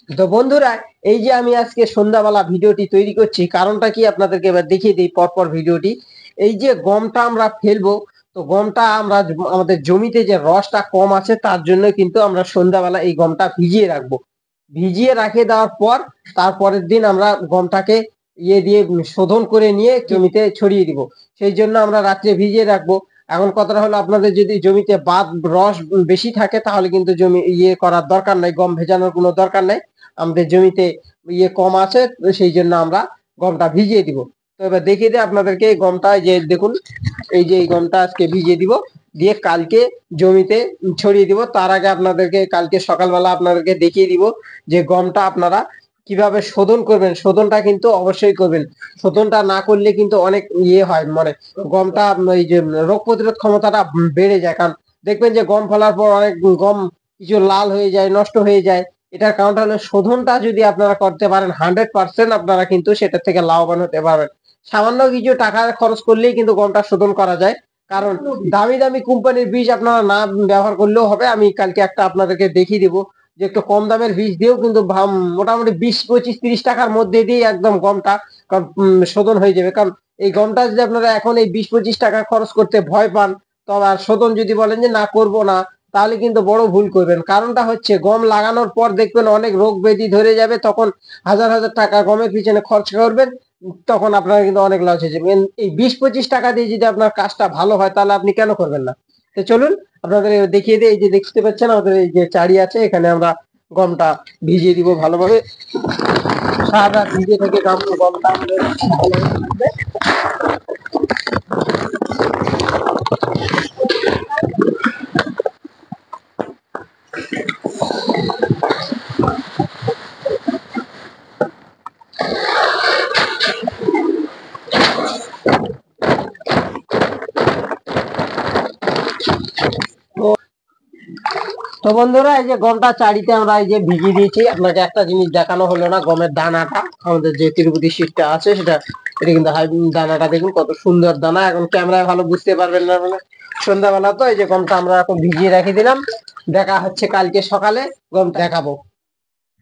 তো বন্ধুরা, এই যে আমি আজকে সন্ধ্যাবেলা ভিডিওটি তৈরি করছি, কারণটা কি আপনাদেরকে এবার দেখিয়ে দিই পরপর ভিডিওটি। এই যে গমটা আমরা ফেলবো, তো গমটা আমরা আমাদের জমিতে যে রসটা কম আছে তার জন্য কিন্তু আমরা সন্ধ্যাবেলা এই গমটা ভিজিয়ে রাখবো। ভিজিয়ে রাখে দেওয়ার পর তারপরের দিন আমরা গমটাকে ইয়ে দিয়ে শোধন করে নিয়ে জমিতে ছড়িয়ে দিব। সেই জন্য আমরা রাত্রে ভিজিয়ে রাখবো। এখন কথাটা হলো, আপনাদের যদি জমিতে বাদ রস বেশি থাকে তাহলে কিন্তু জমি ইয়ে করার দরকার নাই, গম ভেজানোর কোনো দরকার নাই। আমাদের জমিতে ইয়ে কম আছে, সেই জন্য আমরা গমটা ভিজিয়ে দিব। তো এবার দেখিয়ে দিই আপনাদেরকে গমটা, যে দেখুন এই যে এই গমটা আজকে ভিজিয়ে দিব, দিয়ে কালকে জমিতে ছড়িয়ে দিব। তার আগে আপনাদেরকে কালকে সকালবেলা আপনাদেরকে দেখিয়ে দিব যে গমটা আপনারা কিভাবে শোধন করবেন। শোধনটা কিন্তু অবশ্যই করবেন, শোধনটা না করলে কিন্তু অনেক ইয়ে হয়, মানে গমটা এই যে রোগ প্রতিরোধ ক্ষমতাটা বেড়ে যায়। কারণ দেখবেন যে গম ফলার পর অনেক গম কিছু লাল হয়ে যায়, নষ্ট হয়ে যায়। এটার কারণটা হলো, শোধনটা যদি আপনারা করতে পারেন 100% আপনারা কিন্তু সেটা থেকে লাভবান হতে পারবেন। সামান্য কিছু টাকা খরচ করলেই কিন্তু গমটা শোধন করা যায়। কারণ দামি দামি কোম্পানির বীজ আপনারা না ব্যবহার করলেও হবে। আমি কালকে একটা আপনাদেরকে দেখিয়ে দিব যে একটু কম দামের বীজ দিয়েও কিন্তু মোটামুটি 20, 25, 30 টাকার মধ্যে দিয়ে একদম গমটা শোধন হয়ে যাবে। কারণ এই গমটা যদি আপনারা এখন এই 20, 25 টাকা খরচ করতে ভয় পান, তবে আর শোধন যদি বলেন যে না করব না, তাহলে কিন্তু বড় ভুল করবেন। কারণটা হচ্ছে, গম লাগানোর পর দেখবেন অনেক রোগ ব্যাধি ধরে যাবে, তখন হাজার হাজার টাকা গমের পিছনে খরচ করবেন, তখন আপনারা কিন্তু অনেক লস হয়ে যাবে। এই 20, 25 টাকা দিয়ে যদি আপনার কাজটা ভালো হয়, তাহলে আপনি কেন করবেন না? তো চলুন আপনাদের দেখিয়ে দিই। এই যে দেখতে পাচ্ছেন আমাদের এই যে চারি আছে, এখানে আমরা গমটা ভিজিয়ে দিব ভালোভাবে। সারা রাত ভিজে থেকে গমটা আমাদের ভালোভাবে থাকবে। তো বন্ধুরা, এই যে গমটা চারিতে আমরা এই যে ভিজিয়ে দিয়েছি। আপনাকে একটা জিনিস দেখানো হলো না, গমের দানাটা আমাদের যে তিরুপতি শীটটা আছে সেটা, এটা কিন্তু দানাটা দেখুন কত সুন্দর দানা। এখন ক্যামেরায় ভালো বুঝতে পারবেন না, মানে সন্ধ্যাবেলা তো। এই যে গমটা আমরা এখন ভিজিয়ে রেখে দিলাম, দেখা হচ্ছে কালকে সকালে গমটা দেখাবো।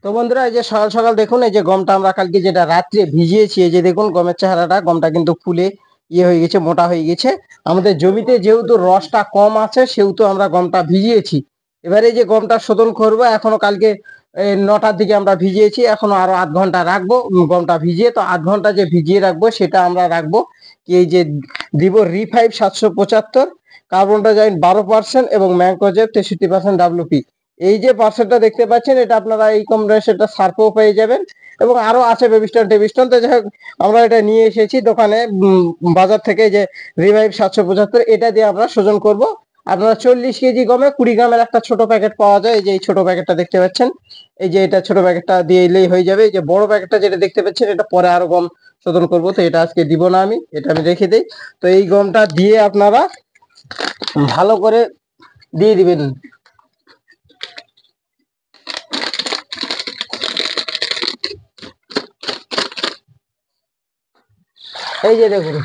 তো বন্ধুরা, এই যে সকাল সকাল দেখুন, এই যে গমটা আমরা কালকে যেটা রাত্রে ভিজিয়েছি, এই যে দেখুন গমের চেহারাটা, গমটা কিন্তু ফুলে ইয়ে হয়ে গেছে, মোটা হয়ে গেছে। আমাদের জমিতে যেহেতু রসটা কম আছে সেহেতু আমরা গমটা ভিজিয়েছি। এবারে যে গমটা শোধন করব, এখনো কালকে 9টার দিকে আমরা ভিজিয়েছি, এখনো আরো আধ ঘন্টা রাখবো গমটা ভিজিয়ে। তো আধ ঘন্টা যে ভিজিয়ে রাখবো সেটা আমরা রাখবো কি, এই যে দিব রি5 775, কার্বন ডাইঅক্সাইড 12% এবং ম্যানকোজেব 63% WP। এই যে পার্সেলটা দেখতে পাচ্ছেন, এটা আপনারা এই কম রেশনটা সার্ফও পেয়ে যাবেন, এবং আরো আছে বেবিস্টন টেবিস্টন। তো যাই হোক, আমরা এটা নিয়ে এসেছি দোকানে, বাজার থেকে, যে রিভাইভ 775, এটা দিয়ে আমরা শোধন করব। আপনারা 40 কেজি গমে 20 গ্রামের একটা ছোট প্যাকেট পাওয়া যায়, এই যে এই ছোট প্যাকেটটা দেখতে পাচ্ছেন, এই যে এটা ছোট প্যাকেটটা দিয়ে এলেই হয়ে যাবে। এই যে বড় প্যাকেটটা যেটা দেখতে পাচ্ছেন, এটা পরে আরো গম শোধন করব, তো এটা আজকে দিব না আমি, এটা আমি রেখে দিই। তো এই গমটা দিয়ে আপনারা ভালো করে দিয়ে দিবেন। এই যে দেখুন,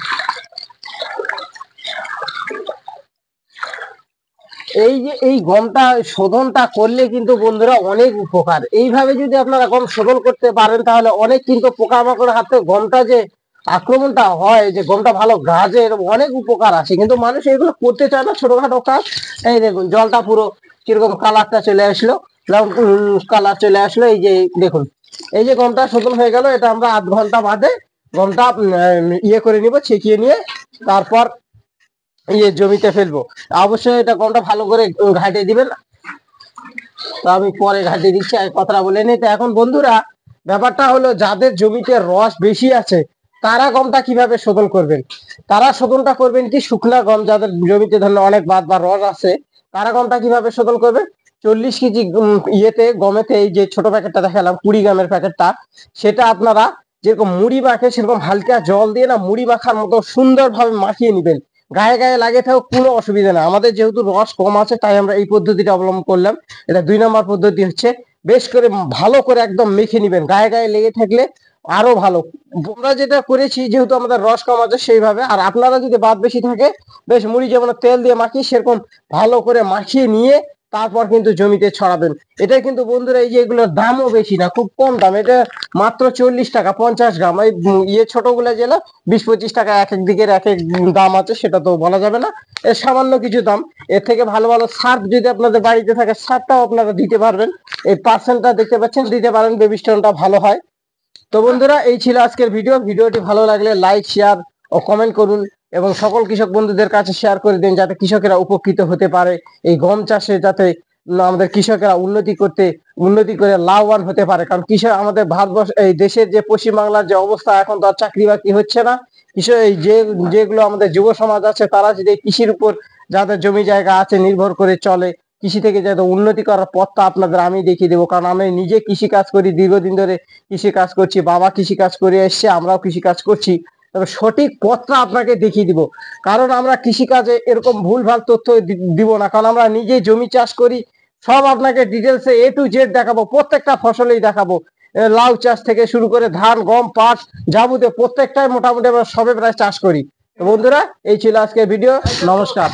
এই যে এই গমটা শোধনটা করলে কিন্তু বন্ধুরা অনেক উপকার। এইভাবে যদি আপনারা গম শোধন করতে পারেন, তাহলে অনেক কিন্তু পোকামাকড়ের হাতে গমটা যে আক্রমণটা হয়, যে গমটা ভালো গাছে, এরকম অনেক উপকার আছে, কিন্তু মানুষ এগুলো করতে চায় না, ছোটখাটো কাজ। এই দেখুন জলটা পুরো কিরকম কালারটা চলে আসলো, কালার চলে আসলো। এই যে দেখুন, এই যে গমটা শোধন হয়ে গেল, এটা আমরা আধ ঘন্টা বাদে গমটা ইয়ে করে নিব, ছেঁকিয়ে নিয়ে তারপর ইয়ে জমিতে ফেলবো। অবশ্যই এটা গমটা ভালো করে ঘাটে দিবেন। তো আমি পরে ঘাটে দিচ্ছি, আর কথাটা বলে নিই। তো এখন বন্ধুরা, ব্যাপারটা হলো, যাদের জমিতে রস বেশি আছে তারা গমটা কিভাবে শোধন করবেন। তারা শোধনটা করবেন কি, শুকনা গম, যাদের জমিতে ধরুন অনেক বাদ বা রস আছে, তারা গমটা কিভাবে শোধন করবে। 40 কেজি ইয়েতে গমেতে, এই যে ছোট প্যাকেটটা দেখালাম 20 গ্রামের প্যাকেটটা, সেটা আপনারা যেরকম মুড়ি মাখে সেরকম হালকা জল দিয়ে না, মুড়ি মাখার মতো সুন্দরভাবে মাখিয়ে নেবেন। গায়ে গায়ে লাগে থাকো, কোনো অসুবিধা না। আমাদের যেহেতু রস কম আছে তাই আমরা এই পদ্ধতিটা অবলম্বন করলাম। এটা 2 নম্বর পদ্ধতি হচ্ছে, বেশ করে ভালো করে একদম মেখে নিবেন, গায়ে গায়ে লেগে থাকলে আরো ভালো। আমরা যেটা করেছি, যেহেতু আমাদের রস কম আছে সেইভাবে, আর আপনারা যদি বাদ বেশি থাকে, বেশ মুড়ি যেমন তেল দিয়ে মাখিয়ে সেরকম ভালো করে মাখিয়ে নিয়ে তারপর কিন্তু জমিতে ছড়াবেন। এটা কিন্তু বন্ধুরা এই যে এগুলোর দামও বেশি না, খুব কম দাম, এটা মাত্র 40 টাকা 50 গ্রাম। এই ছোটগুলো যেগুলো 20-25 টাকা, এক এক দিকের এক এক দাম আছে, সেটা তো বলা যাবে না, এর সামান্য কিছু দাম। এর থেকে ভালো ভালো সার যদি আপনাদের বাড়িতে থাকে, সারটাও আপনারা দিতে পারবেন। এই পার্সেন্টটা দেখতে পাচ্ছেন, দিতে পারেন, বেবি স্টোনটা ভালো হয়। তো বন্ধুরা এই ছিল আজকের ভিডিওটি ভালো লাগলে লাইক, শেয়ার ও কমেন্ট করুন এবং সকল কৃষক বন্ধুদের কাছে শেয়ার করে দিন, যাতে কৃষকেরা উপকৃত হতে পারে। এই গম চাষে যাতে আমাদের কৃষকেরা উন্নতি করে লাভবান হতে পারে। কারণ কৃষক আমাদের ভারতবর্ষ, এই দেশের যে পশ্চিমবাংলার যে অবস্থা, এখন তো আর চাকরি বাকরি হচ্ছে না। কৃষক এই যেগুলো আমাদের যুব সমাজ আছে, তারা যদি কৃষির উপর, যাদের জমি জায়গা আছে, নির্ভর করে চলে, কৃষি থেকে যাতে উন্নতি করার পথটা আপনাদের আমি দেখিয়ে দেবো। কারণ আমি নিজে কৃষি কাজ করি, দীর্ঘদিন ধরে কৃষি কাজ করছি, বাবা কৃষি কাজ করে এসছে, আমরাও কৃষি কাজ করছি। তবে সঠিক পথটা আপনাকে দেখিয়ে দিব। কারণ আমরা কৃষি কাজে এরকম ভুলভাল তথ্য দিব না, কারণ আমরা নিজে জমি চাষ করি। সব আপনাকে ডিটেলসে A to Z দেখাবো, প্রত্যেকটা ফসলেই দেখাবো। লাউ চাষ থেকে শুরু করে ধান, গম, পাট, যাবতীয় প্রত্যেকটাই মোটামুটি আমরা সবে প্রায় চাষ করি। তো বন্ধুরা এই ছিল আজকের ভিডিও। নমস্কার।